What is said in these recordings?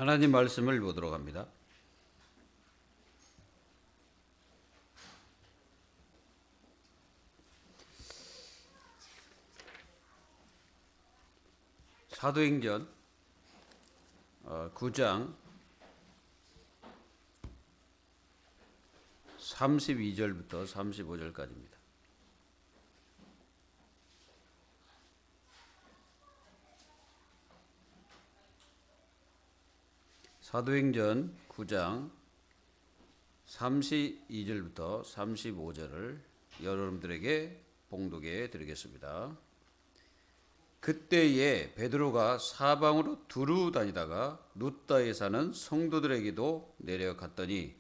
하나님 말씀을 보도록 합니다. 사도행전 9장 32절부터 35절까지입니다. 사도행전 9장 32절부터 35절을 여러분들에게 봉독해 드리겠습니다. 그때에 베드로가 사방으로 두루 다니다가 룻다에 사는 성도들에게도 내려갔더니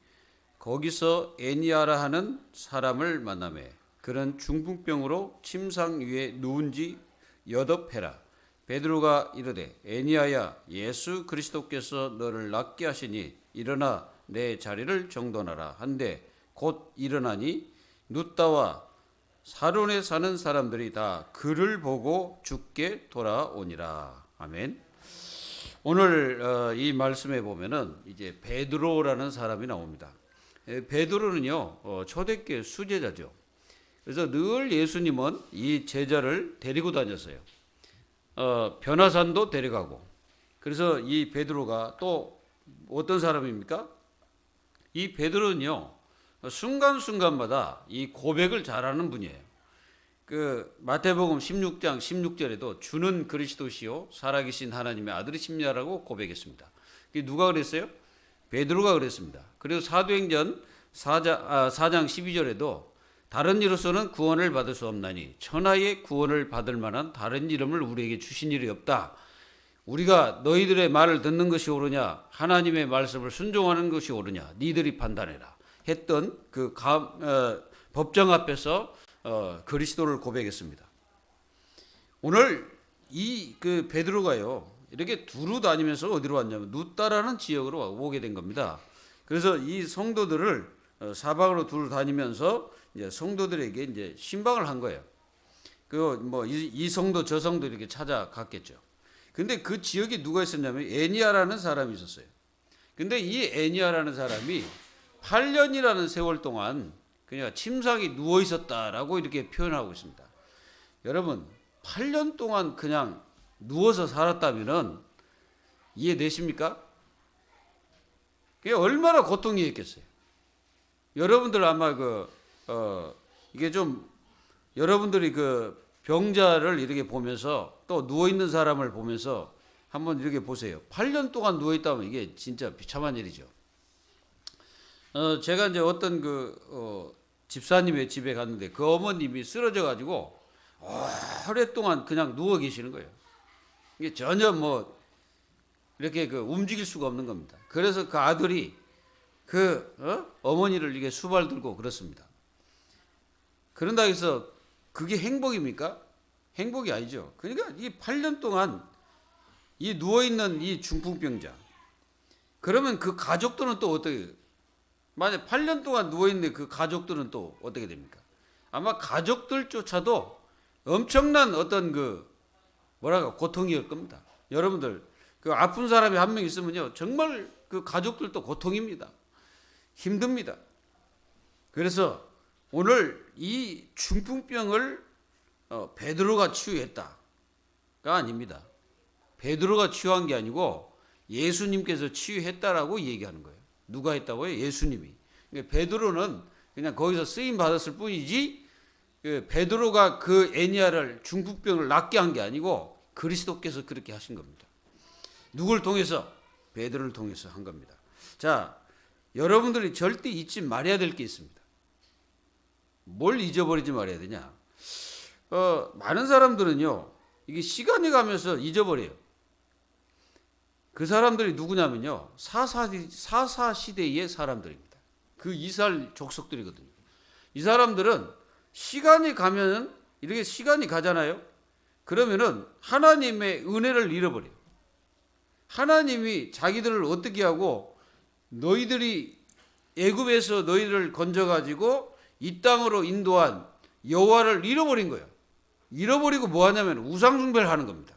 거기서 애니아라 하는 사람을 만나매 그는 중풍병으로 침상 위에 누운 지 8해라. 베드로가 이르되 애니아야, 예수 그리스도께서 너를 낫게 하시니 일어나 내 자리를 정돈하라 한데 곧 일어나니 룻다와 사론에 사는 사람들이 다 그를 보고 죽게 돌아오니라. 아멘. 오늘 이 말씀에 보면은 이제 베드로라는 사람이 나옵니다. 베드로는요 초대교회 수제자죠. 그래서 늘 예수님은 이 제자를 데리고 다녔어요. 변화산도 데려가고. 그래서 이 베드로가 또 어떤 사람입니까? 이 베드로는요 순간순간마다 이 고백을 잘하는 분이에요. 그 마태복음 16장 16절에도 주는 그리스도시요 살아계신 하나님의 아들이십니다라고 고백했습니다. 누가 그랬어요? 베드로가 그랬습니다. 그리고 사도행전 4장 12절에도 다른 이로서는 구원을 받을 수 없나니 천하의 구원을 받을 만한 다른 이름을 우리에게 주신 일이 없다. 우리가 너희들의 말을 듣는 것이 옳으냐 하나님의 말씀을 순종하는 것이 옳으냐 니들이 판단해라 했던 그 법정 앞에서 그리스도를 고백했습니다. 오늘 이 그 베드로가요 이렇게 두루 다니면서 어디로 왔냐면 룻다라는 지역으로 오게 된 겁니다. 그래서 이 성도들을 사방으로 두루 다니면서 이제 성도들에게 이제 신방을 한 거예요. 그 뭐 이 성도 저 성도 이렇게 찾아갔겠죠. 근데 그 지역에 누가 있었냐면 애니아라는 사람이 있었어요. 근데 이 애니아라는 사람이 8년이라는 세월 동안 그냥 침상에 누워 있었다라고 이렇게 표현하고 있습니다. 여러분 8년 동안 그냥 누워서 살았다면은 이해되십니까? 그게 얼마나 고통이었겠어요. 여러분들 아마 이게 좀 여러분들이 그 병자를 이렇게 보면서 또 누워 있는 사람을 보면서 한번 이렇게 보세요. 8년 동안 누워 있다면 이게 진짜 비참한 일이죠. 제가 이제 어떤 집사님의 집에 갔는데 그 어머님이 쓰러져 가지고 오랫동안 그냥 누워 계시는 거예요. 이게 전혀 뭐 이렇게 움직일 수가 없는 겁니다. 그래서 그 아들이 어머니를 이게 수발 들고 그렇습니다. 그런다 해서 그게 행복입니까? 행복이 아니죠. 그러니까 이 8년 동안 이 누워 있는 이 중풍병자. 그러면 그 가족들은 또 어떻게? 만약 8년 동안 누워 있는 그 가족들은 또 어떻게 됩니까? 아마 가족들조차도 엄청난 어떤 고통이었을 겁니다. 여러분들 그 아픈 사람이 한 명 있으면요 정말 그 가족들도 고통입니다. 힘듭니다. 그래서 오늘 이 중풍병을 베드로가 치유했다가 아닙니다. 베드로가 치유한 게 아니고 예수님께서 치유했다라고 얘기하는 거예요. 누가 했다고요? 예수님이. 그러니까 베드로는 그냥 거기서 쓰임 받았을 뿐이지 베드로가 그 애니아를 중풍병을 낫게 한 게 아니고 그리스도께서 그렇게 하신 겁니다. 누굴 통해서? 베드로를 통해서 한 겁니다. 자, 여러분들이 절대 잊지 말아야 될 게 있습니다. 뭘 잊어버리지 말아야 되냐? 많은 사람들은요, 이게 시간이 가면서 잊어버려요. 그 사람들이 누구냐면요, 사사 시대의 사람들입니다. 그 이스라엘 족속들이거든요. 이 사람들은 시간이 가면 이렇게 시간이 가잖아요. 그러면은 하나님의 은혜를 잃어버려요. 하나님이 자기들을 어떻게 하고 너희들이 애굽에서 너희를 건져가지고 이 땅으로 인도한 여호와를 잃어버린 거예요. 잃어버리고 뭐 하냐면 우상 숭배를 하는 겁니다.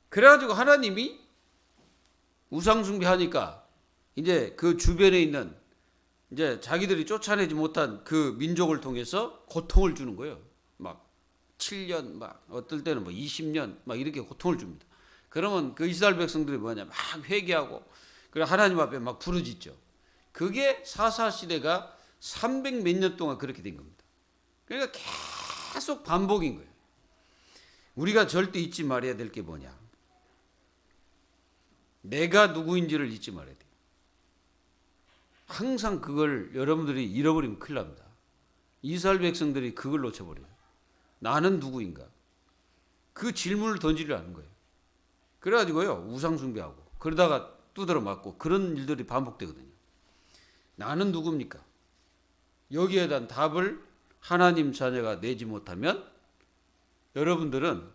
그래가지고 하나님이 우상숭배하니까 이제 그 주변에 있는 이제 자기들이 쫓아내지 못한 그 민족을 통해서 고통을 주는 거예요. 막 7년, 막 어떨 때는 뭐 20년 막 이렇게 고통을 줍니다. 그러면 그 이스라엘 백성들이 뭐냐, 막 회개하고 그래 하나님 앞에 막 부르짖죠. 그게 사사 시대가 300 몇 년 동안 그렇게 된 겁니다. 그러니까 계속 반복인 거예요. 우리가 절대 잊지 말아야 될 게 뭐냐? 내가 누구인지를 잊지 말아야 돼요. 항상 그걸 여러분들이 잃어버리면 큰일 납니다. 이스라엘 백성들이 그걸 놓쳐버려요. 나는 누구인가? 그 질문을 던지려 하는 거예요. 그래가지고요, 우상숭배하고 그러다가 두드러 맞고 그런 일들이 반복되거든요. 나는 누굽니까? 여기에 대한 답을 하나님 자녀가 내지 못하면 여러분들은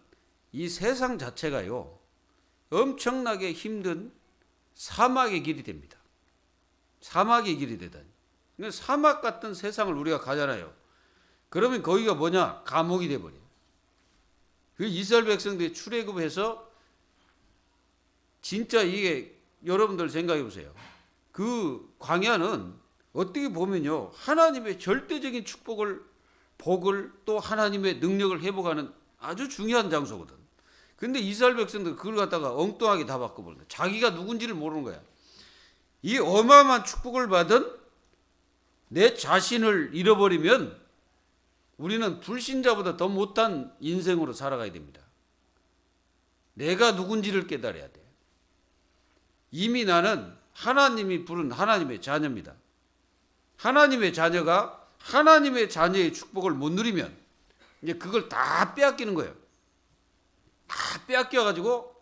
이 세상 자체가요, 엄청나게 힘든 사막의 길이 됩니다. 사막의 길이 되다니. 사막 같은 세상을 우리가 가잖아요. 그러면 거기가 뭐냐? 감옥이 돼버려요. 그 이스라엘 백성들이 출애굽해서 진짜 이게 여러분들 생각해 보세요. 그 광야는 어떻게 보면요, 하나님의 절대적인 축복을, 복을, 또 하나님의 능력을 회복하는 아주 중요한 장소거든. 근데 이스라엘 백성들 그걸 갖다가 엉뚱하게 다 바꿔버린 거야. 자기가 누군지를 모르는 거야. 이 어마어마한 축복을 받은 내 자신을 잃어버리면 우리는 불신자보다 더 못한 인생으로 살아가야 됩니다. 내가 누군지를 깨달아야 돼. 이미 나는 하나님이 부른 하나님의 자녀입니다. 하나님의 자녀가 하나님의 자녀의 축복을 못 누리면 이제 그걸 다 빼앗기는 거예요. 다 빼앗겨가지고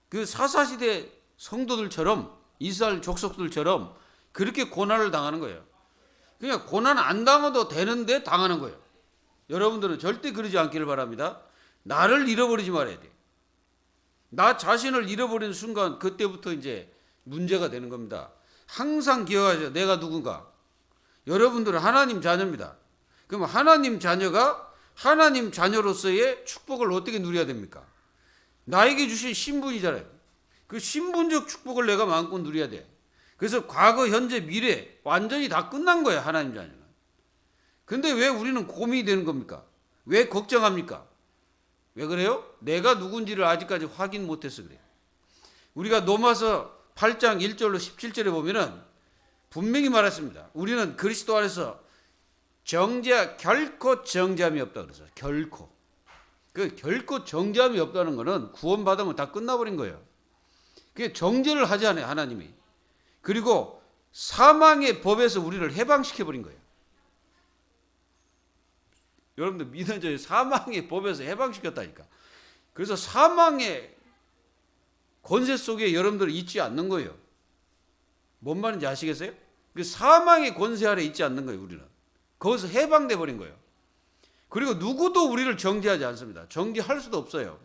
그 사사시대 성도들처럼 이스라엘 족속들처럼 그렇게 고난을 당하는 거예요. 그냥 고난 안 당해도 되는데 당하는 거예요. 여러분들은 절대 그러지 않기를 바랍니다. 나를 잃어버리지 말아야 돼. 나 자신을 잃어버리는 순간 그때부터 이제 문제가 되는 겁니다. 항상 기억하죠. 내가 누군가. 여러분들은 하나님 자녀입니다. 그럼 하나님 자녀가 하나님 자녀로서의 축복을 어떻게 누려야 됩니까? 나에게 주신 신분이잖아요. 그 신분적 축복을 내가 마음껏 누려야 돼. 그래서 과거, 현재, 미래 완전히 다 끝난 거예요. 하나님 자녀는. 근데 왜 우리는 고민이 되는 겁니까? 왜 걱정합니까? 왜 그래요? 내가 누군지를 아직까지 확인 못해서 그래요. 우리가 로마서 8장 1절로 17절에 보면은 분명히 말했습니다. 우리는 그리스도 안에서 결코 정죄함이 없다 그래서 결코. 그 결코 정죄함이 없다는 거는 구원받으면 다 끝나버린 거예요. 그게 정죄를 하지 않아요, 하나님이. 그리고 사망의 법에서 우리를 해방시켜버린 거예요. 여러분들 믿어져요. 사망의 법에서 해방시켰다니까. 그래서 사망의 권세 속에 여러분들 있지 않는 거예요. 뭔 말인지 아시겠어요? 그 사망의 권세 아래 있지 않는 거예요, 우리는. 거기서 해방돼 버린 거예요. 그리고 누구도 우리를 정죄하지 않습니다. 정죄할 수도 없어요.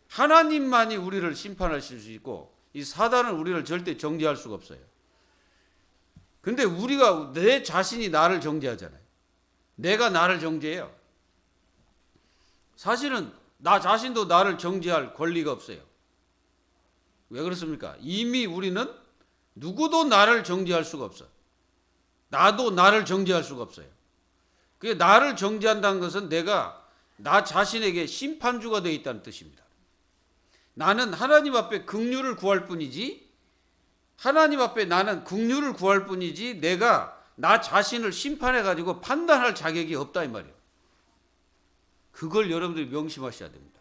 하나님만이 우리를 심판하실 수 있고 이 사단은 우리를 절대 정죄할 수가 없어요. 근데 우리가 내 자신이 나를 정죄하잖아요. 내가 나를 정죄해요. 사실은 나 자신도 나를 정죄할 권리가 없어요. 왜 그렇습니까? 이미 우리는 누구도 나를 정죄할 수가 없어. 나도 나를 정죄할 수가 없어요. 그게 나를 정죄한다는 것은 내가 나 자신에게 심판주가 되어 있다는 뜻입니다. 나는 하나님 앞에 긍휼을 구할 뿐이지, 하나님 앞에 나는 긍휼을 구할 뿐이지 내가 나 자신을 심판해 가지고 판단할 자격이 없다 이 말이에요. 그걸 여러분들이 명심하셔야 됩니다.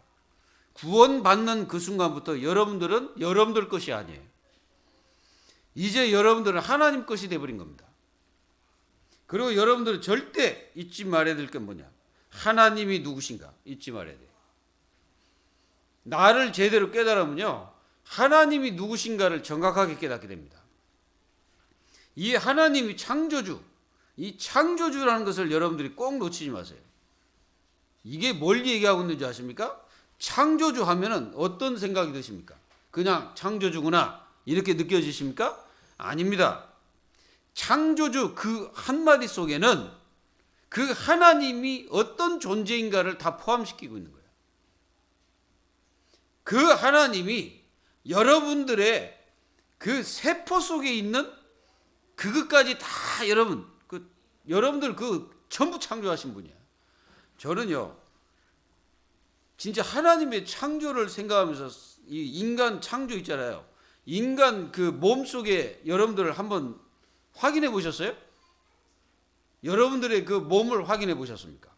구원받는 그 순간부터 여러분들은 여러분들 것이 아니에요. 이제 여러분들은 하나님 것이 되어버린 겁니다. 그리고 여러분들은 절대 잊지 말아야 될 게 뭐냐? 하나님이 누구신가? 잊지 말아야 돼요. 나를 제대로 깨달으면요, 하나님이 누구신가를 정확하게 깨닫게 됩니다. 이 하나님이 창조주, 이 창조주라는 것을 여러분들이 꼭 놓치지 마세요. 이게 뭘 얘기하고 있는지 아십니까? 창조주 하면은 어떤 생각이 드십니까? 그냥 창조주구나 이렇게 느껴지십니까? 아닙니다. 창조주 그 한마디 속에는 그 하나님이 어떤 존재인가를 다 포함시키고 있는 거예요. 그 하나님이 여러분들의 그 세포 속에 있는 그것까지 다 여러분들 전부 창조하신 분이야. 저는요, 진짜 하나님의 창조를 생각하면서 이 인간 창조 있잖아요. 인간 그 몸 속에 여러분들 한번 확인해 보셨어요? 여러분들의 그 몸을 확인해 보셨습니까?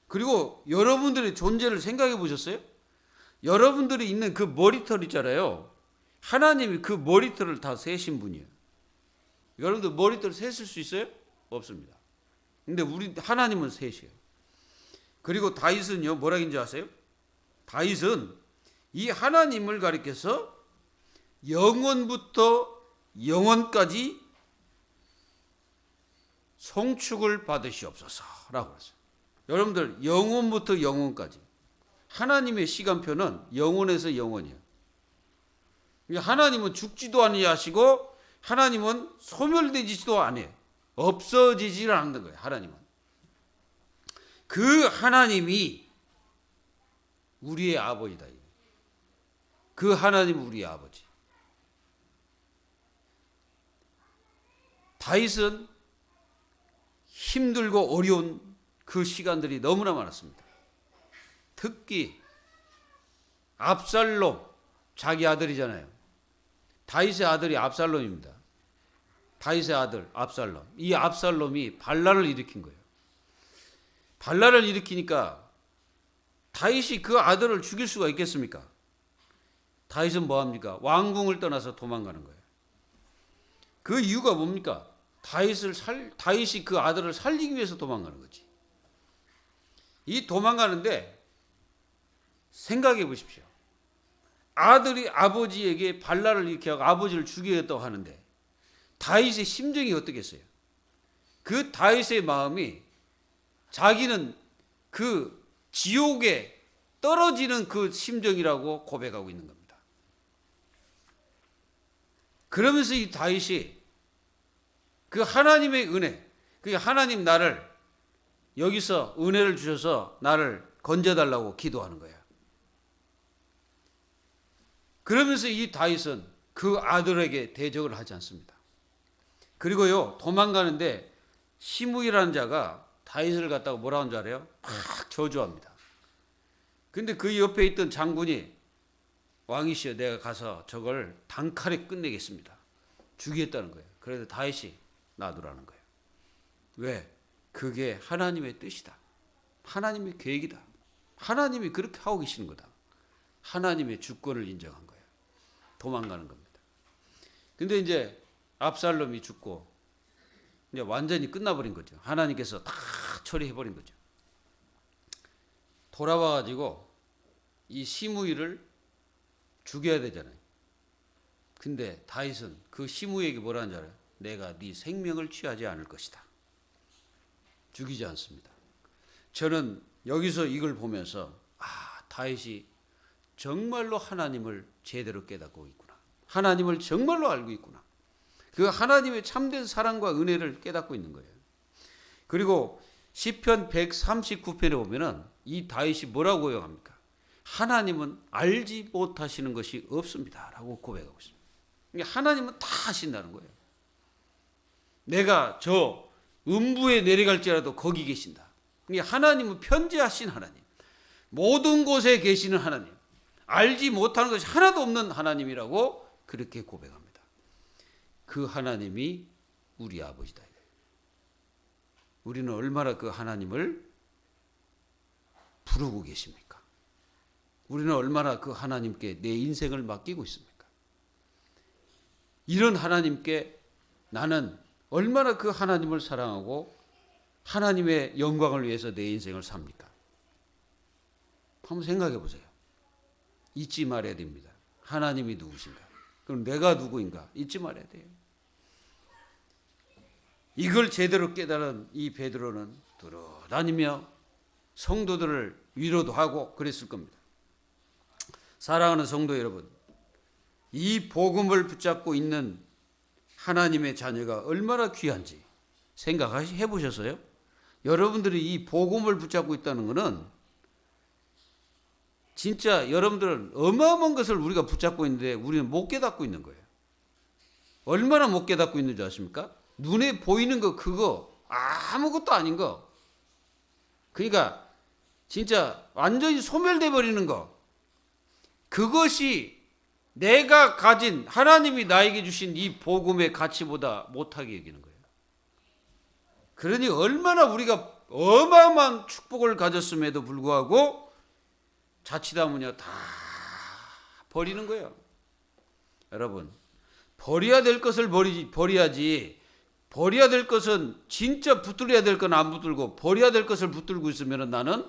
그리고 여러분들의 존재를 생각해 보셨어요? 여러분들이 있는 그 머리털 있잖아요. 하나님이 그 머리털을 다 세신 분이에요. 여러분들 머리털 세실 수 있어요? 없습니다. 근데 우리 하나님은 세셔요. 그리고 다윗은요, 뭐라 했는지 아세요? 다윗은 이 하나님을 가리켜서 영원부터 영원까지 송축을 받으시옵소서라고 했어요. 여러분들 영원부터 영원까지 하나님의 시간표는 영원에서 영원이에요. 하나님은 죽지도 아니하시고 하나님은 소멸되지도 않아요. 없어지질 않는 거예요. 하나님은. 그 하나님이 우리의 아버지다. 그 하나님은 우리의 아버지. 다윗은 힘들고 어려운 그 시간들이 너무나 많았습니다. 특히 압살롬, 자기 아들이잖아요. 다윗의 아들이 압살롬입니다. 다윗의 아들 압살롬. 이 압살롬이 반란을 일으킨 거예요. 반란을 일으키니까 다윗이 그 아들을 죽일 수가 있겠습니까? 다윗은 뭐합니까? 왕궁을 떠나서 도망가는 거예요. 그 이유가 뭡니까? 다윗이 그 아들을 살리기 위해서 도망가는 거지. 이 도망가는데 생각해 보십시오. 아들이 아버지에게 반란을 일으켜서 아버지를 죽이겠다고 하는데 다윗의 심정이 어떻겠어요? 그 다윗의 마음이 자기는 그 지옥에 떨어지는 그 심정이라고 고백하고 있는 겁니다. 그러면서 이 다윗이 그 하나님의 은혜, 그 하나님 나를 여기서 은혜를 주셔서 나를 건져달라고 기도하는 거예요. 그러면서 이 다윗은 그 아들에게 대적을 하지 않습니다. 그리고요, 도망가는데 시므이라는 자가 다윗을 갖다가 뭐라고 하는 줄 알아요? 막 저주합니다. 근데 그 옆에 있던 장군이 왕이시여 내가 가서 저걸 단칼에 끝내겠습니다. 죽이겠다는 거예요. 그래서 다윗이 놔두라는 거예요. 왜? 그게 하나님의 뜻이다. 하나님의 계획이다. 하나님이 그렇게 하고 계시는 거다. 하나님의 주권을 인정한 거예요. 도망가는 겁니다. 근데 이제 압살롬이 죽고 이제 완전히 끝나버린 거죠. 하나님께서 다 처리해버린 거죠. 돌아와가지고 이 시므이를 죽여야 되잖아요. 근데 다윗은 그 시므이에게 뭐라는 줄 알아요? 내가 네 생명을 취하지 않을 것이다. 죽이지 않습니다. 저는 여기서 이걸 보면서 다윗이 정말로 하나님을 제대로 깨닫고 있구나. 하나님을 정말로 알고 있구나. 그 하나님의 참된 사랑과 은혜를 깨닫고 있는 거예요. 그리고 시편 139편에 보면은 이 다윗이 뭐라고 고백합니까? 하나님은 알지 못하시는 것이 없습니다. 라고 고백하고 있습니다. 하나님은 다 하신다는 거예요. 내가 저 음부에 내려갈지라도 거기 계신다. 하나님은 편재하신 하나님. 모든 곳에 계시는 하나님. 알지 못하는 것이 하나도 없는 하나님이라고 그렇게 고백합니다. 그 하나님이 우리 아버지다. 우리는 얼마나 그 하나님을 부르고 계십니까? 우리는 얼마나 그 하나님께 내 인생을 맡기고 있습니까? 이런 하나님께 나는 얼마나 그 하나님을 사랑하고 하나님의 영광을 위해서 내 인생을 삽니까? 한번 생각해 보세요. 잊지 말아야 됩니다. 하나님이 누구신가? 그럼 내가 누구인가? 잊지 말아야 돼요. 이걸 제대로 깨달은 이 베드로는 돌아다니며 성도들을 위로도 하고 그랬을 겁니다. 사랑하는 성도 여러분, 이 복음을 붙잡고 있는 하나님의 자녀가 얼마나 귀한지 생각해 보셨어요? 여러분들이 이 복음을 붙잡고 있다는 것은 진짜 여러분들은 어마어마한 것을 우리가 붙잡고 있는데 우리는 못 깨닫고 있는 거예요. 얼마나 못 깨닫고 있는지 아십니까? 눈에 보이는 거 그거 아무것도 아닌 거. 그러니까 진짜 완전히 소멸돼 버리는 거. 그것이 내가 가진 하나님이 나에게 주신 이 복음의 가치보다 못하게 여기는 거예요. 그러니 얼마나 우리가 어마어마한 축복을 가졌음에도 불구하고 자칫하면요 다 버리는 거예요. 여러분, 버려야 될 것을 버려야지. 버려야 될 것은 진짜 붙들어야 될 건 안 붙들고 버려야 될 것을 붙들고 있으면 나는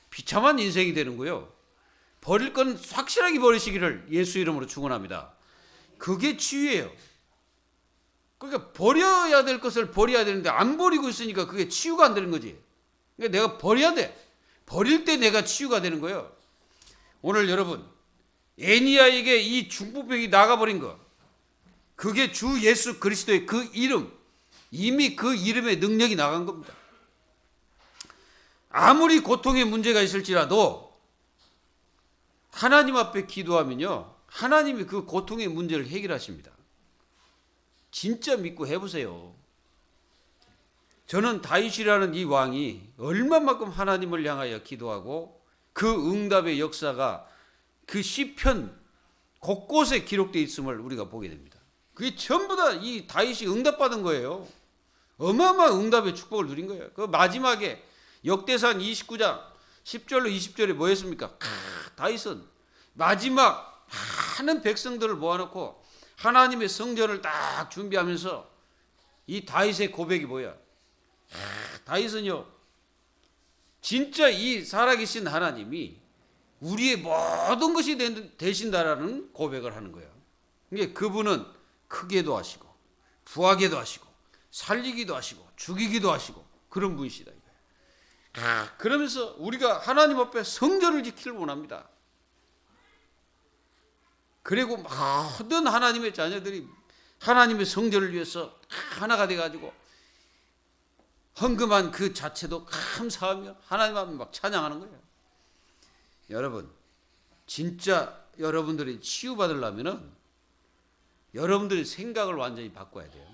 비참한 인생이 되는 거예요. 버릴 건 확실하게 버리시기를 예수 이름으로 축원합니다. 그게 치유예요. 그러니까 버려야 될 것을 버려야 되는데 안 버리고 있으니까 그게 치유가 안 되는 거지. 그러니까 내가 버려야 돼. 버릴 때 내가 치유가 되는 거예요. 오늘 여러분, 애니야에게 이 중풍병이 나가버린 거, 그게 주 예수 그리스도의 그 이름, 이미 그 이름의 능력이 나간 겁니다. 아무리 고통의 문제가 있을지라도 하나님 앞에 기도하면요, 하나님이 그 고통의 문제를 해결하십니다. 진짜 믿고 해보세요. 저는 다윗이라는 이 왕이 얼마만큼 하나님을 향하여 기도하고 그 응답의 역사가 그 시편 곳곳에 기록되어 있음을 우리가 보게 됩니다. 그게 전부 다 이 다윗이 응답받은 거예요. 어마어마한 응답의 축복을 누린 거예요. 그 마지막에 역대상 29장 10절로 20절에 뭐였습니까? 다윗은 마지막 많은 백성들을 모아놓고 하나님의 성전을 딱 준비하면서 이 다윗의 고백이 뭐야? 다윗은요, 진짜 이 살아계신 하나님이 우리의 모든 것이 되신다라는 고백을 하는 거예요. 이게 그분은 크게도 하시고 부하게도 하시고 살리기도 하시고 죽이기도 하시고 그런 분이시다 이거예요. 그러면서 우리가 하나님 앞에 성전을 지키길 원합니다. 그리고 모든 하나님의 자녀들이 하나님의 성전을 위해서 하나가 돼가지고 헌금한 그 자체도 감사하며 하나님 앞에 막 찬양하는 거예요. 여러분, 진짜 여러분들이 치유받으려면은 여러분들이 생각을 완전히 바꿔야 돼요.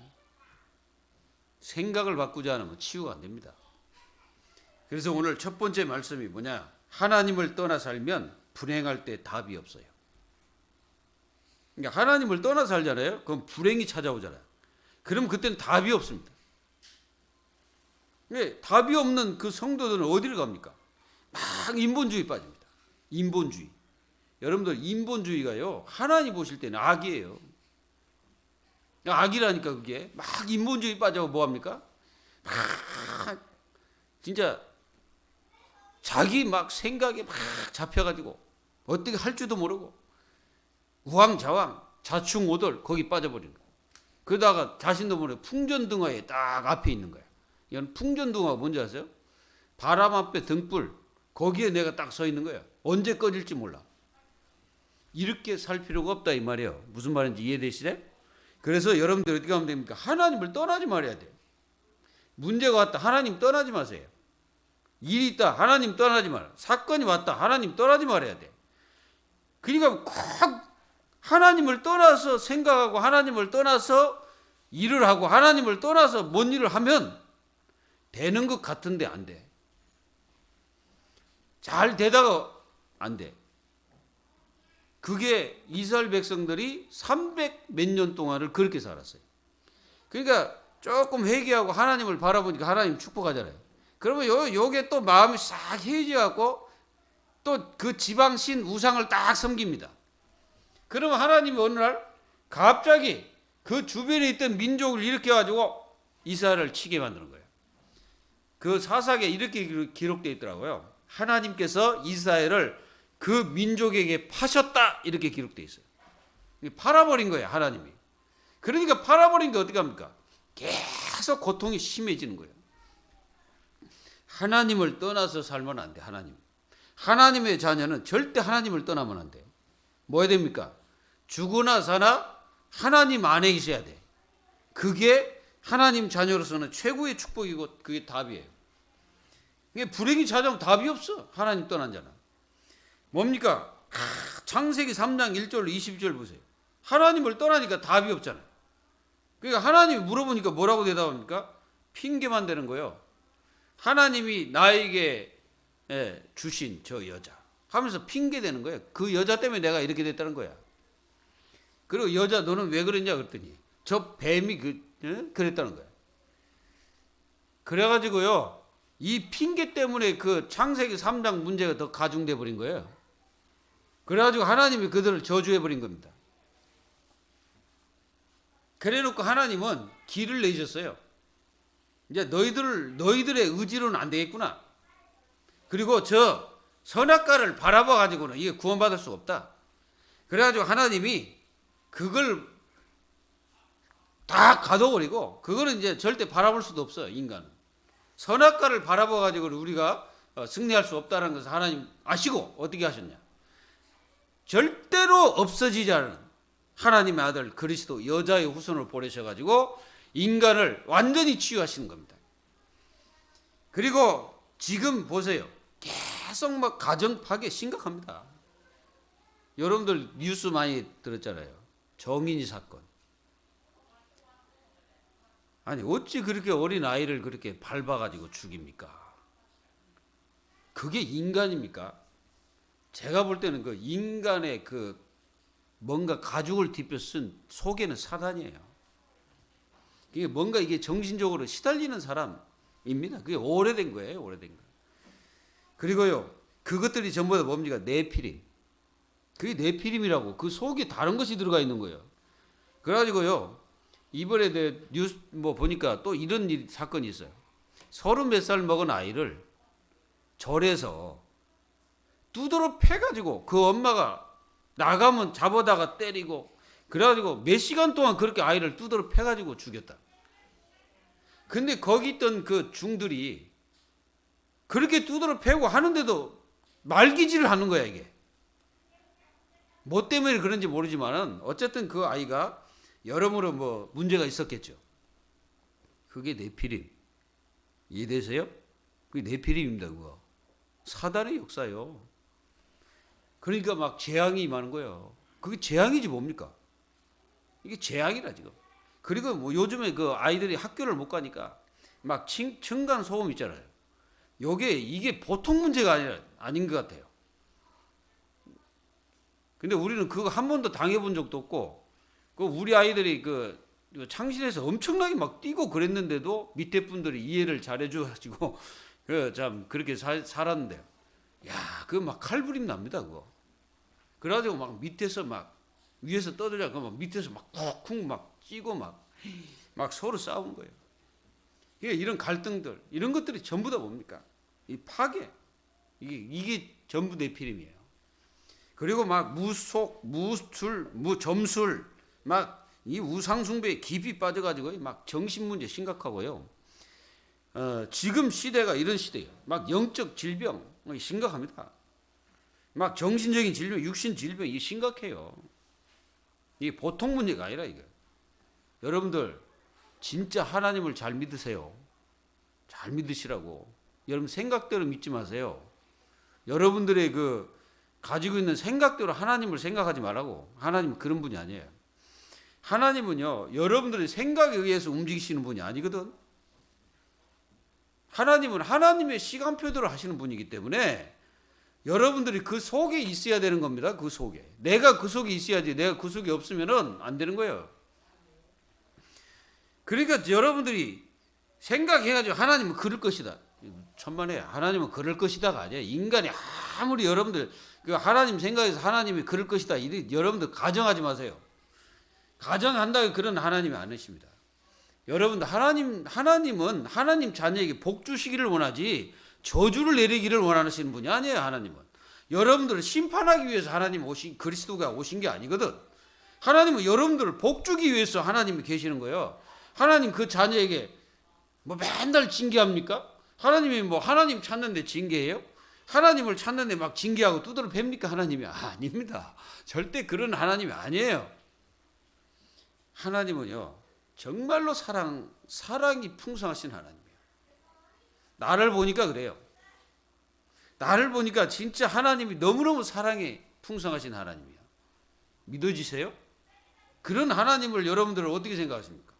생각을 바꾸지 않으면 치유가 안 됩니다. 그래서 오늘 첫 번째 말씀이 뭐냐? 하나님을 떠나 살면 불행할 때 답이 없어요. 그러니까 하나님을 떠나 살잖아요. 그럼 불행이 찾아오잖아요. 그럼 그때는 답이 없습니다. 답이 없는 그 성도들은 어디를 갑니까? 막 인본주의 빠집니다. 인본주의. 여러분들 인본주의가요, 하나님 보실 때는 악이에요. 악이라니까. 그게 막 인본주의 빠져고 뭐합니까? 막 진짜 자기 막 생각에 막 잡혀가지고 어떻게 할 줄도 모르고 우왕좌왕 좌충우돌 거기 빠져버리는 거예요. 그러다가 자신도 모르게 풍전등화에 딱 앞에 있는 거예요. 이건 풍전등화가 뭔지 아세요? 바람 앞에 등불, 거기에 내가 딱 서 있는 거예요. 언제 꺼질지 몰라. 이렇게 살 필요가 없다 이 말이에요. 무슨 말인지 이해되시네? 그래서 여러분들 어떻게 하면 됩니까? 하나님을 떠나지 말아야 돼요. 문제가 왔다, 하나님 떠나지 마세요. 일이 있다, 하나님 떠나지 마라. 사건이 왔다, 하나님 떠나지 말아야 돼. 그러니까 꼭 하나님을 떠나서 생각하고 하나님을 떠나서 일을 하고 하나님을 떠나서 뭔 일을 하면 되는 것 같은데 안 돼. 잘 되다가 안 돼. 그게 이스라엘 백성들이 300 몇 년 동안을 그렇게 살았어요. 그러니까 조금 회개하고 하나님을 바라보니까 하나님 축복하잖아요. 그러면 요게 또 마음이 싹 해지갖고 또 그 지방신 우상을 딱 섬깁니다. 그러면 하나님이 어느 날 갑자기 그 주변에 있던 민족을 일으켜가지고 이스라엘을 치게 만드는 거예요. 그 사사기에 이렇게 기록되어 있더라고요. 하나님께서 이스라엘을 그 민족에게 파셨다 이렇게 기록되어 있어요. 팔아버린 거예요, 하나님이. 그러니까 팔아버린 게 어떻게 합니까? 계속 고통이 심해지는 거예요. 하나님을 떠나서 살면 안 돼. 하나님의 자녀는 절대 하나님을 떠나면 안 돼. 뭐 해야 됩니까? 죽으나 사나 하나님 안에 있어야 돼. 그게 하나님 자녀로서는 최고의 축복이고 그게 답이에요. 불행이 찾아오면 답이 없어. 하나님 떠난 자는. 뭡니까? 창세기 3장 1절 20절 보세요. 하나님을 떠나니까 답이 없잖아요. 그러니까 하나님이 물어보니까 뭐라고 대답합니까? 핑계만 대는 거예요. 하나님이 나에게 주신 저 여자 하면서 핑계 대는 거예요. 그 여자 때문에 내가 이렇게 됐다는 거야. 그리고 여자 너는 왜 그랬냐 그랬더니 저 뱀이 그랬다는 거야. 그래가지고요 이 핑계 때문에 그 창세기 3장 문제가 더 가중돼 버린 거예요. 그래가지고 하나님이 그들을 저주해 버린 겁니다. 그래놓고 하나님은 길을 내셨어요. 이제 너희들의 의지로는 안 되겠구나. 그리고 저 선악과를 바라봐 가지고는 이게 구원받을 수가 없다. 그래가지고 하나님이 그걸 다 가둬버리고 그거는 이제 절대 바라볼 수도 없어요. 인간은 선악과를 바라봐 가지고 우리가 승리할 수 없다는 것을 하나님 아시고 어떻게 하셨냐? 절대로 없어지지 않은 하나님의 아들 그리스도 여자의 후손을 보내셔가지고 인간을 완전히 치유하시는 겁니다. 그리고 지금 보세요. 계속 막 가정 파괴 심각합니다. 여러분들 뉴스 많이 들었잖아요. 정인이 사건. 아니 어찌 그렇게 어린 아이를 그렇게 밟아가지고 죽입니까? 그게 인간입니까? 제가 볼 때는 그 인간의 그 뭔가 가죽을 뒤집어 쓴 속에는 사단이에요. 이게 뭔가 이게 정신적으로 시달리는 사람입니다. 그게 오래된 거예요, 오래된 거. 그리고요, 그것들이 전부 다 뭡니까? 네피림. 그게 네피림이라고 그 속에 다른 것이 들어가 있는 거예요. 그래가지고요, 이번에 뉴스 뭐 보니까 또 이런 사건이 있어요. 30몇 살 먹은 아이를 절에서 두드러 패가지고 그 엄마가 나가면 잡아다가 때리고 그래가지고 몇 시간 동안 그렇게 아이를 두드러 패가지고 죽였다. 근데 거기 있던 그 중들이 그렇게 두드러 패고 하는데도 말기질을 하는 거야 이게. 뭐 때문에 그런지 모르지만은 어쨌든 그 아이가 여러모로 뭐 문제가 있었겠죠. 그게 네피림. 이해되세요? 그게 네피림입니다 그거. 사단의 역사요. 그러니까 막 재앙이 임하는 거예요. 그게 재앙이지 뭡니까? 이게 재앙이라 지금. 그리고 뭐 요즘에 그 아이들이 학교를 못 가니까 막 층간 소음 있잖아요. 이게 보통 문제가 아닌 것 같아요. 근데 우리는 그거 한 번도 당해본 적도 없고, 그 우리 아이들이 그 창실에서 엄청나게 막 뛰고 그랬는데도 밑에 분들이 이해를 잘해줘가지고 참 그렇게 살았는데요. 야, 그거 막 칼부림 납니다 그거. 그래가지고 막 밑에서 막 위에서 떠들자 막 밑에서 막 쿵쿵 막 찌고 막 서로 싸우는 거예요. 이런 갈등들 이런 것들이 전부 다 뭡니까? 이 파괴 이게 전부 네피림이에요. 그리고 막 무속, 무술, 무점술 막 이 우상숭배에 깊이 빠져가지고 막 정신 문제 심각하고요. 지금 시대가 이런 시대예요. 막 영적 질병 심각합니다. 막 정신적인 질병, 육신 질병 이 심각해요. 이게 보통 문제가 아니라 이게. 여러분들 진짜 하나님을 잘 믿으세요. 잘 믿으시라고. 여러분 생각대로 믿지 마세요. 여러분들의 그 가지고 있는 생각대로 하나님을 생각하지 말라고. 하나님은 그런 분이 아니에요. 하나님은요 여러분들의 생각에 의해서 움직이시는 분이 아니거든. 하나님은 하나님의 시간표대로 하시는 분이기 때문에 여러분들이 그 속에 있어야 되는 겁니다. 그 속에. 내가 그 속에 있어야지. 내가 그 속에 없으면은 안 되는 거예요. 그러니까 여러분들이 생각해가지고 하나님은 그럴 것이다. 천만에 하나님은 그럴 것이다가 아니에요. 인간이 아무리 여러분들 그 하나님 생각해서 하나님이 그럴 것이다. 여러분들 가정하지 마세요. 가정한다고 그런 하나님이 아니십니다. 여러분들 하나님은 하나님 자녀에게 복 주시기를 원하지 저주를 내리기를 원하시는 분이 아니에요. 하나님은 여러분들을 심판하기 위해서 하나님 그리스도가 오신 게 아니거든. 하나님은 여러분들을 복 주기 위해서 하나님이 계시는 거예요. 하나님 그 자녀에게 뭐 맨날 징계합니까? 하나님이 뭐 하나님 찾는데 징계해요? 하나님을 찾는데 막 징계하고 두드러 팹니까? 하나님이 아닙니다. 절대 그런 하나님이 아니에요. 하나님은요 정말로 사랑이 풍성하신 하나님이에요. 나를 보니까 그래요. 나를 보니까 진짜 하나님이 너무너무 사랑해 풍성하신 하나님이야. 믿어지세요? 그런 하나님을 여러분들은 어떻게 생각하십니까?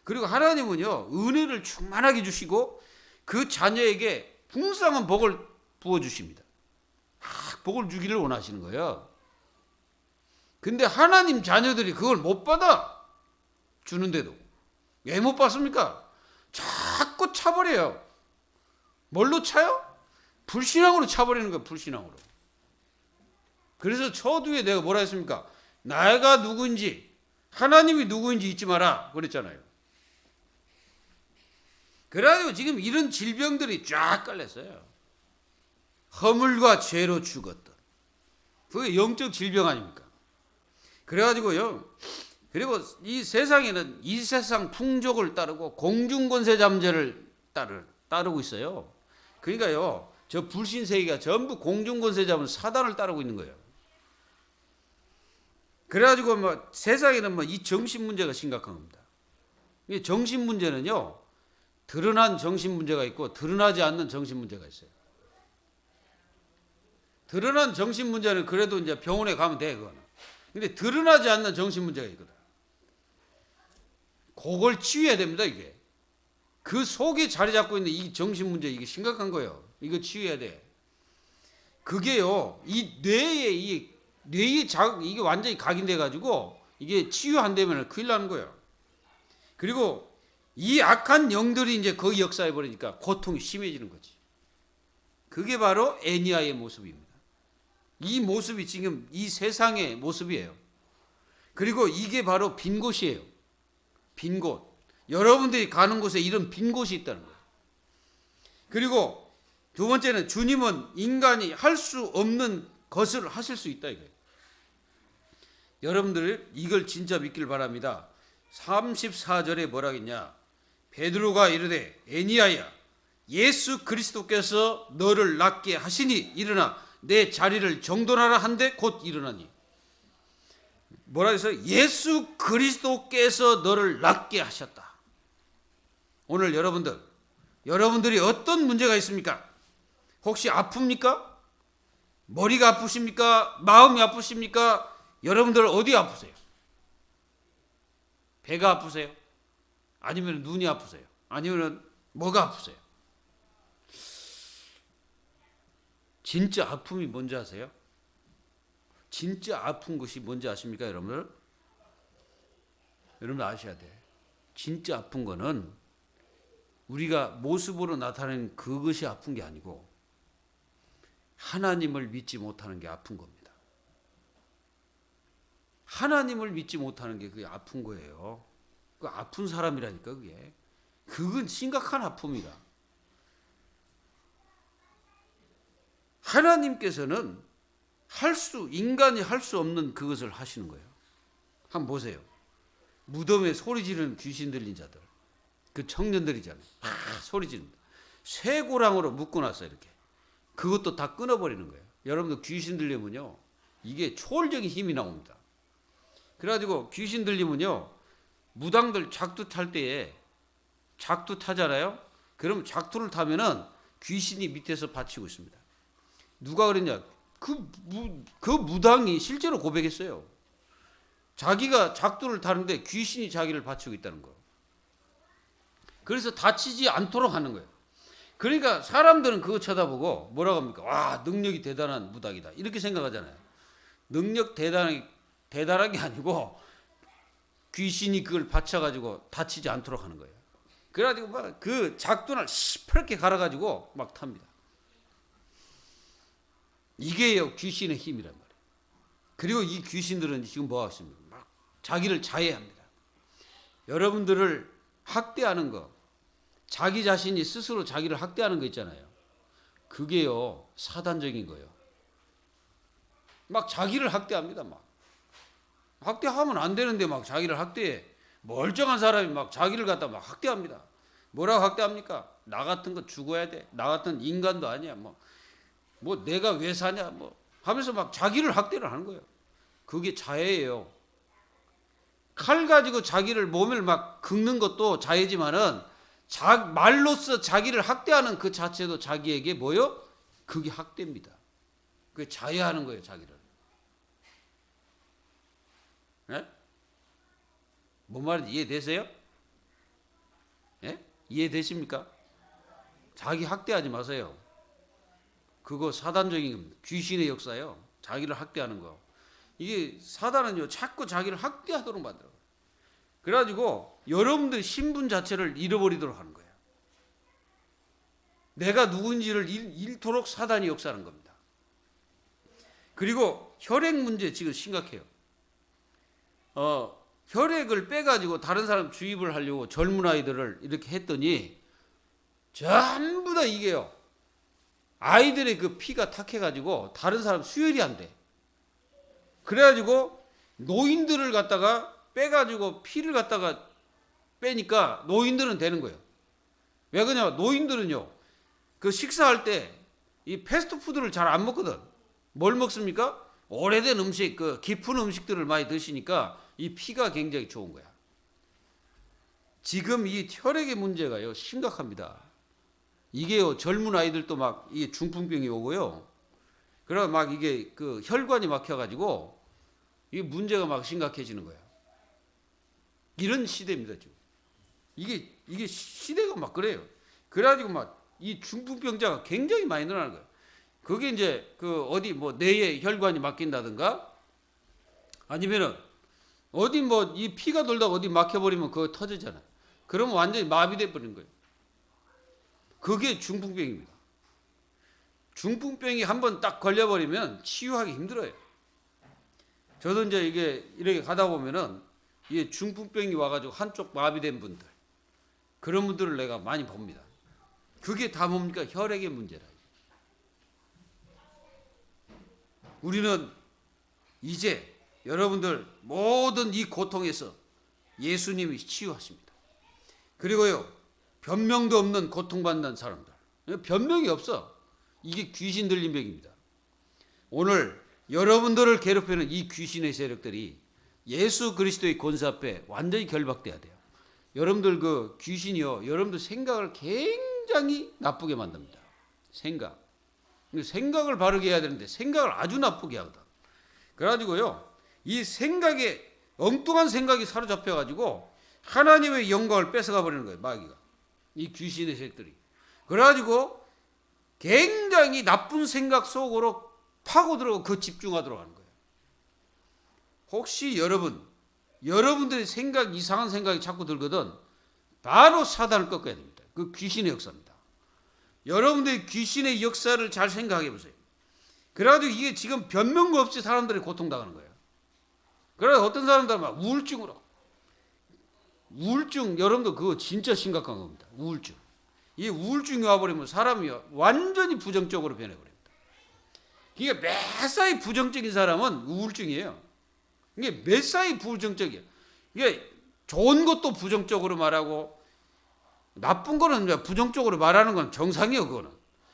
그리고 하나님은요, 은혜를 충만하게 주시고 그 자녀에게 풍성한 복을 부어주십니다. 복을 주기를 원하시는 거예요. 근데 하나님 자녀들이 그걸 못 받아 주는데도 왜 못 받습니까? 자꾸 차버려요. 뭘로 차요? 불신앙으로 차버리는 거예요. 불신앙으로. 그래서 초두에 내가 뭐라 했습니까? 나가 누구인지, 하나님이 누구인지 잊지 마라 그랬잖아요. 그래가지고 지금 이런 질병들이 쫙 깔렸어요. 허물과 죄로 죽었던, 그게 영적 질병 아닙니까? 그래가지고요, 그리고 이 세상에는 이 세상 풍족을 따르고 공중권세 잠재를 따르고 있어요. 그러니까요, 저 불신세계가 전부 공중권세 잠은 사단을 따르고 있는 거예요. 그래가지고 뭐 세상에는 뭐 이 정신 문제가 심각한 겁니다. 이 정신 문제는요, 드러난 정신 문제가 있고 드러나지 않는 정신 문제가 있어요. 드러난 정신 문제는 그래도 이제 병원에 가면 돼, 그거는. 근데 드러나지 않는 정신 문제가 있거든. 그걸 치유해야 됩니다, 이게. 그 속에 자리 잡고 있는 이 정신 문제, 이게 심각한 거예요. 이거 치유해야 돼. 그게요, 이 뇌의 자극, 이게 완전히 각인돼 가지고 이게 치유 안 되면 큰일 나는 거예요. 그리고 이 악한 영들이 이제 거기 역사해 버리니까 고통이 심해지는 거지. 그게 바로 애니아의 모습입니다. 이 모습이 지금 이 세상의 모습이에요. 그리고 이게 바로 빈 곳이에요. 빈 곳. 여러분들이 가는 곳에 이런 빈 곳이 있다는 거예요. 그리고 두 번째는 주님은 인간이 할 수 없는 것을 하실 수 있다 이거예요. 여러분들 이걸 진짜 믿길 바랍니다. 34절에 뭐라 했냐? 베드로가 이르되 애니아야, 예수 그리스도께서 너를 낫게 하시니 일어나 내 자리를 정돈하라 한데 곧 일어나니. 뭐라 해서 예수 그리스도께서 너를 낫게 하셨다. 오늘 여러분들이 어떤 문제가 있습니까? 혹시 아픕니까? 머리가 아프십니까? 마음이 아프십니까? 여러분들 어디 아프세요? 배가 아프세요? 아니면 눈이 아프세요? 아니면 뭐가 아프세요? 진짜 아픔이 뭔지 아세요? 진짜 아픈 것이 뭔지 아십니까, 여러분들? 여러분 아셔야 돼. 진짜 아픈 거는 우리가 모습으로 나타내는 그것이 아픈 게 아니고 하나님을 믿지 못하는 게 아픈 겁니다. 하나님을 믿지 못하는 게 그게 아픈 거예요. 그 아픈 사람이라니까 그게. 그건 심각한 아픔이다. 하나님께서는 인간이 할 수 없는 그것을 하시는 거예요. 한번 보세요. 무덤에 소리 지르는 귀신 들린 자들. 그 청년들이잖아요. 소리 지른다. 쇠고랑으로 묶어놨어요, 이렇게. 그것도 다 끊어버리는 거예요. 여러분들 귀신 들리면요, 이게 초월적인 힘이 나옵니다. 그래가지고 귀신 들리면요, 무당들 작두 탈 때에 작두 타잖아요. 그럼 작두를 타면은 귀신이 밑에서 받치고 있습니다. 누가 그랬냐? 그 무당이 실제로 고백했어요. 자기가 작두를 타는데 귀신이 자기를 받치고 있다는 거예요. 그래서 다치지 않도록 하는 거예요. 그러니까 사람들은 그거 쳐다보고 뭐라고 합니까? 와, 능력이 대단한 무당이다. 이렇게 생각하잖아요. 능력 대단한 게 아니고 귀신이 그걸 받쳐가지고 다치지 않도록 하는 거예요. 그래가지고 막 그 작두날 시퍼렇게 갈아가지고 막 탑니다. 이게요, 귀신의 힘이란 말이에요. 그리고 이 귀신들은 지금 뭐 하십니까? 막 자기를 자해합니다. 여러분들을 학대하는 거, 자기 자신이 스스로 자기를 학대하는 거 있잖아요. 그게요, 사단적인 거예요. 막 자기를 학대합니다. 막 학대하면 안 되는데 막 자기를 학대해. 멀쩡한 사람이 막 자기를 갖다 막 학대합니다. 뭐라고 학대합니까? 나 같은 거 죽어야 돼. 나 같은 인간도 아니야. 뭐 내가 왜 사냐 뭐 하면서 막 자기를 학대를 하는 거예요. 그게 자해예요. 칼 가지고 자기를 몸을 막 긁는 것도 자해지만은 말로써 자기를 학대하는 그 자체도 자기에게 뭐요? 그게 학대입니다. 그게 자해하는 거예요, 자기를. 예? 뭔 말인지 이해되세요? 예? 이해되십니까? 자기 학대하지 마세요. 그거 사단적인 귀신의 역사예요. 자기를 학대하는 거. 이게 사단은요 자꾸 자기를 학대하도록 만들어요. 그래가지고 여러분들 신분 자체를 잃어버리도록 하는 거예요. 내가 누군지를 잃도록 사단이 역사하는 겁니다. 그리고 혈액 문제 지금 심각해요. 혈액을 빼가지고 다른 사람 주입을 하려고 젊은 아이들을 이렇게 했더니 전부 다 이게요. 아이들의 그 피가 탁해가지고 다른 사람 수혈이 안 돼. 그래가지고 노인들을 갖다가 빼가지고 피를 갖다가 빼니까 노인들은 되는 거예요. 왜 그러냐? 노인들은요, 그 식사할 때 이 패스트푸드를 잘 안 먹거든. 뭘 먹습니까? 오래된 음식, 그 깊은 음식들을 많이 드시니까 이 피가 굉장히 좋은 거야. 지금 이 혈액의 문제가요, 심각합니다. 이게요, 젊은 아이들도 막 이 중풍병이 오고요. 그러다 막 이게 그 혈관이 막혀가지고 이 문제가 막 심각해지는 거야. 이런 시대입니다, 지금. 이게 시대가 막 그래요. 그래가지고 막 이 중풍병자가 굉장히 많이 늘어나는 거예요. 그게 이제 그 어디 뭐 뇌에 혈관이 막힌다든가 아니면은 어디 뭐 이 피가 돌다가 어디 막혀버리면 그거 터지잖아. 그러면 완전히 마비돼 버린 거예요. 그게 중풍병입니다. 중풍병이 한번 딱 걸려버리면 치유하기 힘들어요. 저도 이제 이게 이렇게 가다 보면은 이 중풍병이 와가지고 한쪽 마비된 분들, 그런 분들을 내가 많이 봅니다. 그게 다 뭡니까? 혈액의 문제라. 우리는 이제 여러분들 모든 이 고통에서 예수님이 치유하십니다. 그리고요, 변명도 없는 고통받는 사람들, 변명이 없어. 이게 귀신 들린 병입니다. 오늘 여러분들을 괴롭히는 이 귀신의 세력들이 예수 그리스도의 권세 앞에 완전히 결박돼야 돼요. 여러분들 그 귀신이요, 여러분들 생각을 굉장히 나쁘게 만듭니다. 생각을 바르게 해야 되는데 생각을 아주 나쁘게 하거든. 그래가지고요, 이 생각에 엉뚱한 생각이 사로잡혀가지고 하나님의 영광을 뺏어가 버리는 거예요, 마귀가. 이 귀신의 세력들이. 그래가지고 굉장히 나쁜 생각 속으로 파고들어 그 집중하도록 하는 거예요. 혹시 여러분들의 생각, 이상한 생각이 자꾸 들거든, 바로 사단을 꺾어야 됩니다. 그 귀신의 역사입니다. 여러분들의 귀신의 역사를 잘 생각해 보세요. 그래가지고 이게 지금 변명도 없이 사람들이 고통당하는 거예요. 그래서 어떤 사람들은 막 우울증, 여러분들 그거 진짜 심각한 겁니다. 우울증. 이 우울증이 와버리면 사람이 완전히 부정적으로 변해버립니다. 이게 매사에 부정적인 사람은 우울증이에요. 이게 매사에 부정적이에요. 이게 좋은 것도 부정적으로 말하고 나쁜 거는 부정적으로 말하는 건 정상이에요, 그거는.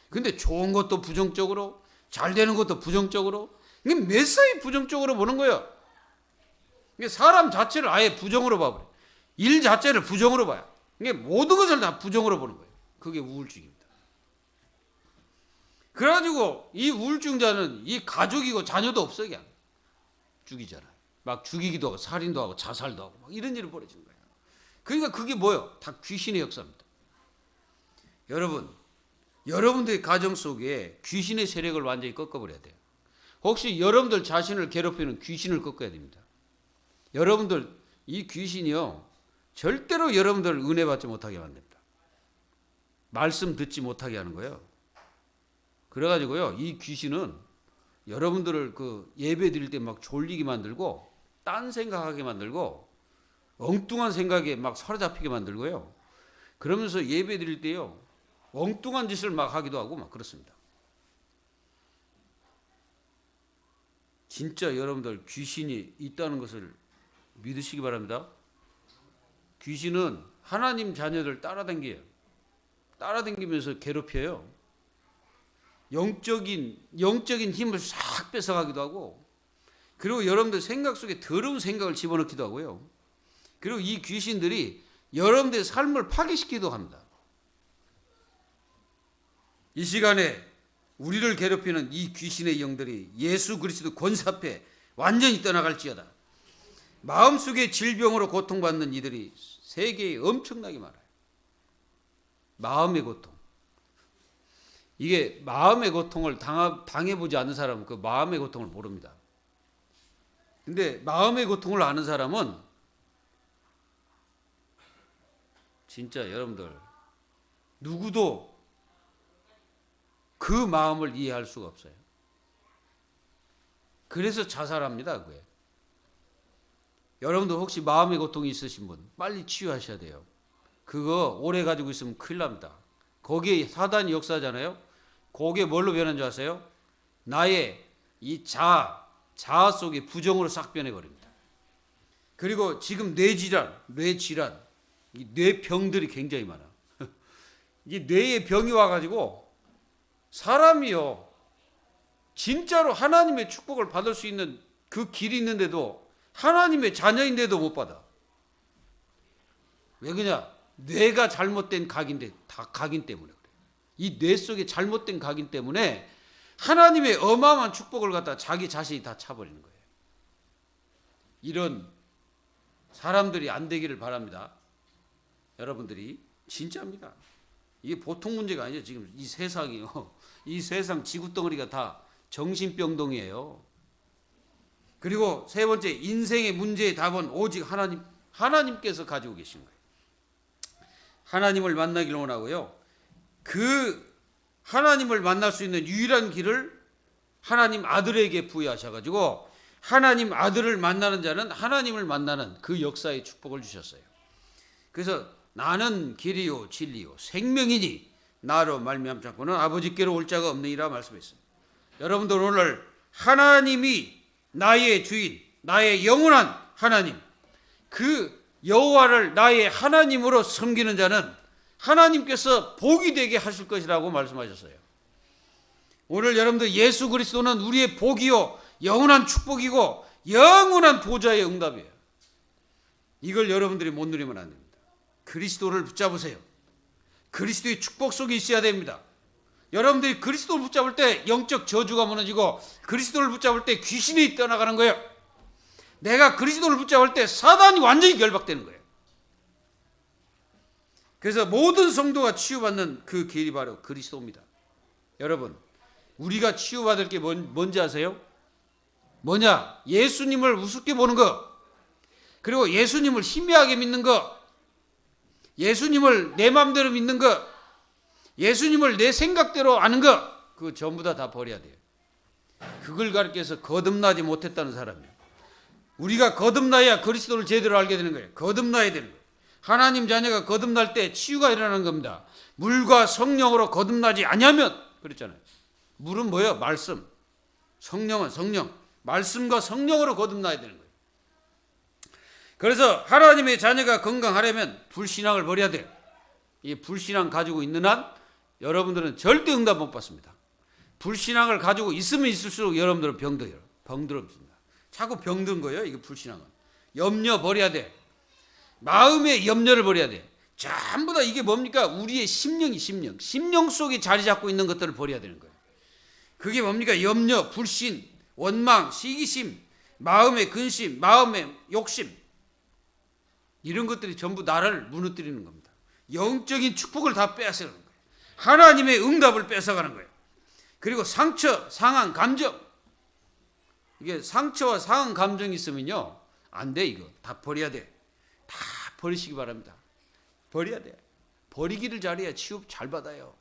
근데 좋은 것도 부정적으로, 잘 되는 것도 부정적으로, 이게 매사에 부정적으로 보는 거예요. 이게 사람 자체를 아예 부정으로 봐버려요. 일 자체를 부정으로 봐요. 이게 모든 것을 다 부정으로 보는 거예요. 그게 우울증입니다. 그래가지고 이 우울증자는 이 가족이고 자녀도 없어 그냥 죽이잖아요. 막 죽이기도 하고 살인도 하고 자살도 하고 막 이런 일을 벌어지는 거예요. 그러니까 그게 뭐예요? 다 귀신의 역사입니다. 여러분들의 가정 속에 귀신의 세력을 완전히 꺾어버려야 돼요. 혹시 여러분들 자신을 괴롭히는 귀신을 꺾어야 됩니다. 여러분들 이 귀신이요, 절대로 여러분들을 은혜 받지 못하게 만듭니다. 말씀 듣지 못하게 하는 거예요. 그래가지고요, 이 귀신은 여러분들을 그 예배 드릴 때 막 졸리게 만들고 딴 생각하게 만들고 엉뚱한 생각에 막 사로잡히게 만들고요. 그러면서 예배 드릴 때요, 엉뚱한 짓을 막 하기도 하고 막 그렇습니다. 진짜 여러분들 귀신이 있다는 것을 믿으시기 바랍니다. 귀신은 하나님 자녀들 따라다녀요. 따라다니면서 괴롭혀요. 영적인 힘을 싹 뺏어가기도 하고, 그리고 여러분들 생각 속에 더러운 생각을 집어넣기도 하고요. 그리고 이 귀신들이 여러분들의 삶을 파괴시키기도 합니다. 이 시간에 우리를 괴롭히는 이 귀신의 영들이 예수 그리스도 권세 앞에 완전히 떠나갈지어다. 마음속의 질병으로 고통받는 이들이 세계에 엄청나게 많아요. 마음의 고통. 이게 마음의 고통을 당해보지 않는 사람은 그 마음의 고통을 모릅니다. 근데 마음의 고통을 아는 사람은 진짜 여러분들 누구도 그 마음을 이해할 수가 없어요. 그래서 자살합니다. 그게. 여러분도 혹시 마음의 고통이 있으신 분 빨리 치유하셔야 돼요. 그거 오래 가지고 있으면 큰일 납니다. 거기에 사단이 역사잖아요. 그게 뭘로 변한 줄 아세요? 나의 이 자아 속의 부정으로 싹 변해버립니다. 그리고 지금 뇌질환, 이 뇌병들이 굉장히 많아. 이 뇌에 병이 와가지고 사람이요, 진짜로 하나님의 축복을 받을 수 있는 그 길이 있는데도 하나님의 자녀인데도 못 받아. 왜 그러냐? 뇌가 잘못된 각인데, 다 각인 때문에 그래. 이 뇌 속에 잘못된 각인 때문에 하나님의 어마어마한 축복을 갖다 자기 자신이 다 차버리는 거예요. 이런 사람들이 안 되기를 바랍니다. 여러분들이 진짜입니다. 이게 보통 문제가 아니죠. 지금 이 세상이요. 이 세상 지구덩어리가 다 정신병동이에요. 그리고 세 번째, 인생의 문제의 답은 오직 하나님께서 가지고 계신 거예요. 하나님을 만나기를 원하고요. 그 하나님을 만날 수 있는 유일한 길을 하나님 아들에게 부여하셔가지고 하나님 아들을 만나는 자는 하나님을 만나는 그 역사의 축복을 주셨어요. 그래서 나는 길이요 진리요 생명이니 나로 말미암지 않고는 아버지께로 올 자가 없느니라 말씀했습니다. 여러분들 오늘 하나님이 나의 주인, 나의 영원한 하나님, 그 여호와를 나의 하나님으로 섬기는 자는 하나님께서 복이 되게 하실 것이라고 말씀하셨어요. 오늘 여러분들 예수 그리스도는 우리의 복이요 영원한 축복이고 영원한 보좌의 응답이에요. 이걸 여러분들이 못 누리면 안 됩니다. 그리스도를 붙잡으세요. 그리스도의 축복 속에 있어야 됩니다. 여러분들이 그리스도를 붙잡을 때 영적 저주가 무너지고 그리스도를 붙잡을 때 귀신이 떠나가는 거예요. 내가 그리스도를 붙잡을 때 사단이 완전히 결박되는 거예요. 그래서 모든 성도가 치유받는 그 길이 바로 그리스도입니다. 여러분, 우리가 치유받을 게 뭔지 아세요? 뭐냐? 예수님을 우습게 보는 거, 그리고 예수님을 희미하게 믿는 거, 예수님을 내 마음대로 믿는 거, 예수님을 내 생각대로 아는 거, 그거 전부 다 버려야 돼요. 그걸 가르쳐서 거듭나지 못했다는 사람이에요. 우리가 거듭나야 그리스도를 제대로 알게 되는 거예요. 거듭나야 되는 거예요. 하나님 자녀가 거듭날 때 치유가 일어나는 겁니다. 물과 성령으로 거듭나지 아니하면, 그랬잖아요. 물은 뭐예요? 말씀. 성령은 성령. 말씀과 성령으로 거듭나야 되는 거예요. 그래서 하나님의 자녀가 건강하려면 불신앙을 버려야 돼요. 이 불신앙 가지고 있는 한 여러분들은 절대 응답 못 받습니다. 불신앙을 가지고 있으면 있을수록 여러분들은 병들어집니다. 자꾸 병든 거예요. 이게 불신앙은. 염려 버려야 돼. 마음의 염려를 버려야 돼. 전부 다 이게 뭡니까? 우리의 심령 속에 자리 잡고 있는 것들을 버려야 되는 거예요. 그게 뭡니까? 염려, 불신, 원망, 시기심, 마음의 근심, 마음의 욕심, 이런 것들이 전부 나를 무너뜨리는 겁니다. 영적인 축복을 다 빼앗아가는 거예요. 하나님의 응답을 뺏어가는 거예요. 그리고 상처, 상한 감정, 이게 상처와 상한 감정이 있으면요 안 돼. 이거 다 버려야 돼. 다 버리시기 바랍니다. 버려야 돼. 버리기를 잘해야 치유 잘 받아요.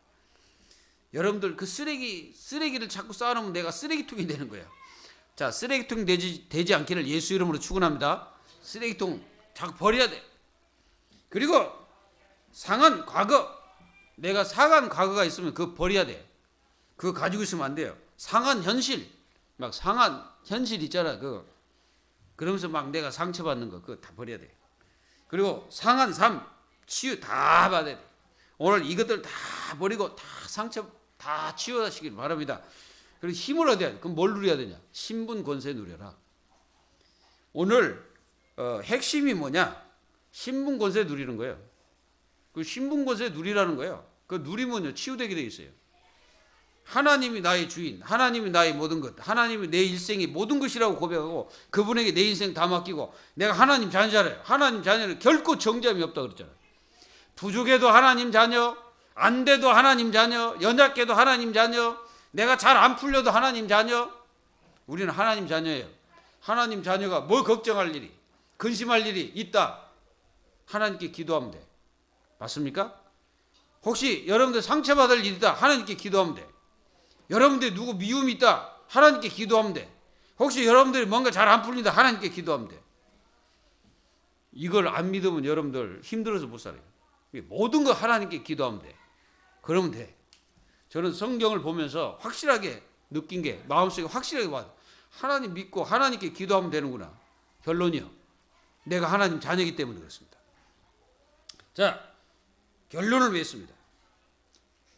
여러분들 그 쓰레기를 자꾸 쌓아놓으면 내가 쓰레기통이 되는 거예요. 자, 쓰레기통 되지 않기를 예수 이름으로 축원합니다. 쓰레기통 자꾸 버려야 돼. 그리고 상한 과거, 내가 상한 과거가 있으면 그거 버려야 돼. 그거 가지고 있으면 안 돼요. 상한 현실, 막 상한 현실 있잖아. 그러면서 막 내가 상처받는 거 그거 다 버려야 돼. 그리고 상한 삶, 치유 다 받아야 돼. 오늘 이것들 다 버리고 다 상처 다 치유하시길 바랍니다. 그리고 힘을 얻어야 돼. 그럼 뭘 누려야 되냐? 신분 권세 누려라. 오늘 핵심이 뭐냐? 신분 권세 누리는 거예요. 그 신분 권세 누리라는 거예요. 그 누리면요 치유되게 돼 있어요. 하나님이 나의 주인, 하나님이 나의 모든 것, 하나님이 내 일생의 모든 것이라고 고백하고 그분에게 내 인생 다 맡기고 내가 하나님 자녀래. 하나님 자녀는 결코 정죄함이 없다 그랬잖아요. 부족해도 하나님 자녀, 안 돼도 하나님 자녀, 연약해도 하나님 자녀, 내가 잘 안 풀려도 하나님 자녀. 우리는 하나님 자녀예요. 하나님 자녀가 뭘 걱정할 일이, 근심할 일이 있다. 하나님께 기도하면 돼. 맞습니까? 혹시 여러분들 상처받을 일이 있다. 하나님께 기도하면 돼. 여러분들 누구 미움이 있다. 하나님께 기도하면 돼. 혹시 여러분들이 뭔가 잘 안 풀린다. 하나님께 기도하면 돼. 이걸 안 믿으면 여러분들 힘들어서 못 살아요. 모든 거 하나님께 기도하면 돼. 그러면 돼. 저는 성경을 보면서 확실하게 느낀 게 마음속에 확실하게 와요. 하나님 믿고 하나님께 기도하면 되는구나. 결론이요. 내가 하나님 자녀이기 때문에 그렇습니다. 자, 결론을 맺습니다.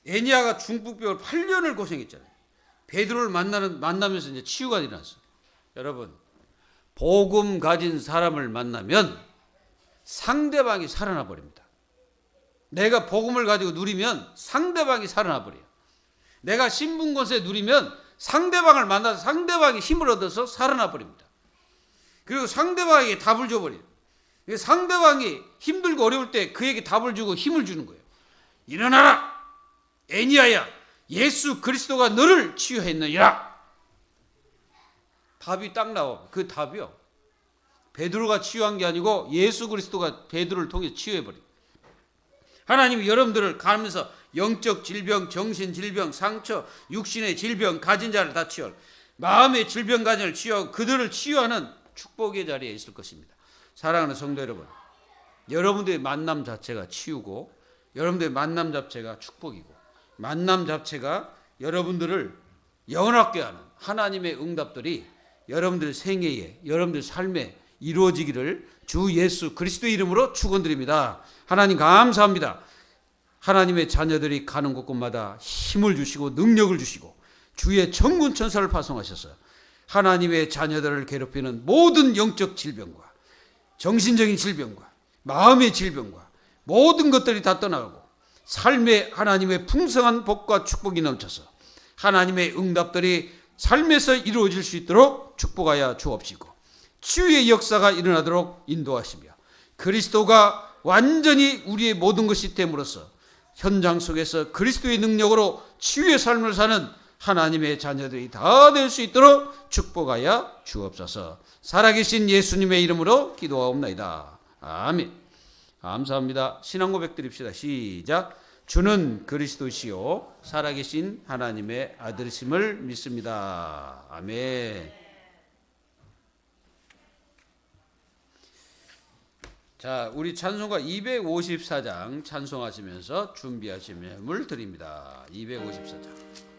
애니야가 중풍병을 8년을 고생했잖아요. 베드로를 만나면서 이제 치유가 일어났어요. 여러분, 복음 가진 사람을 만나면 상대방이 살아나 버립니다. 내가 복음을 가지고 누리면 상대방이 살아나 버려요. 내가 신분권세 누리면 상대방을 만나서 상대방이 힘을 얻어서 살아나 버립니다. 그리고 상대방에게 답을 줘버려요. 상대방이 힘들고 어려울 때 그에게 답을 주고 힘을 주는 거예요. 일어나라! 애니야야! 예수 그리스도가 너를 치유했느니라! 답이 딱 나와. 그 답이요. 베드로가 치유한 게 아니고 예수 그리스도가 베드로를 통해 치유해버려요. 하나님이 여러분들을 가면서 영적 질병, 정신 질병, 상처, 육신의 질병 가진 자를 다 치유, 마음의 질병 가진 자를 치유하고 그들을 치유하는 축복의 자리에 있을 것입니다. 사랑하는 성도 여러분, 여러분들의 만남 자체가 치유고 여러분들의 만남 자체가 축복이고 만남 자체가 여러분들을 영원하게 하는 하나님의 응답들이 여러분들 생애에 여러분들 삶에 이루어지기를 주 예수 그리스도의 이름으로 축원드립니다. 하나님 감사합니다. 하나님의 자녀들이 가는 곳곳마다 힘을 주시고 능력을 주시고 주의 천군 천사를 파송하셔서 하나님의 자녀들을 괴롭히는 모든 영적 질병과 정신적인 질병과 마음의 질병과 모든 것들이 다 떠나가고 삶에 하나님의 풍성한 복과 축복이 넘쳐서 하나님의 응답들이 삶에서 이루어질 수 있도록 축복하여 주옵시고 치유의 역사가 일어나도록 인도하시며 그리스도가 완전히 우리의 모든 것이 됨으로써 현장 속에서 그리스도의 능력으로 치유의 삶을 사는 하나님의 자녀들이 다 될 수 있도록 축복하여 주옵소서. 살아계신 예수님의 이름으로 기도하옵나이다. 아멘. 감사합니다. 신앙 고백 드립시다. 시작. 주는 그리스도시요 살아계신 하나님의 아들이심을 믿습니다. 아멘. 자, 우리 찬송가 254장 찬송하시면서 준비하시면 물 드립니다. 254장.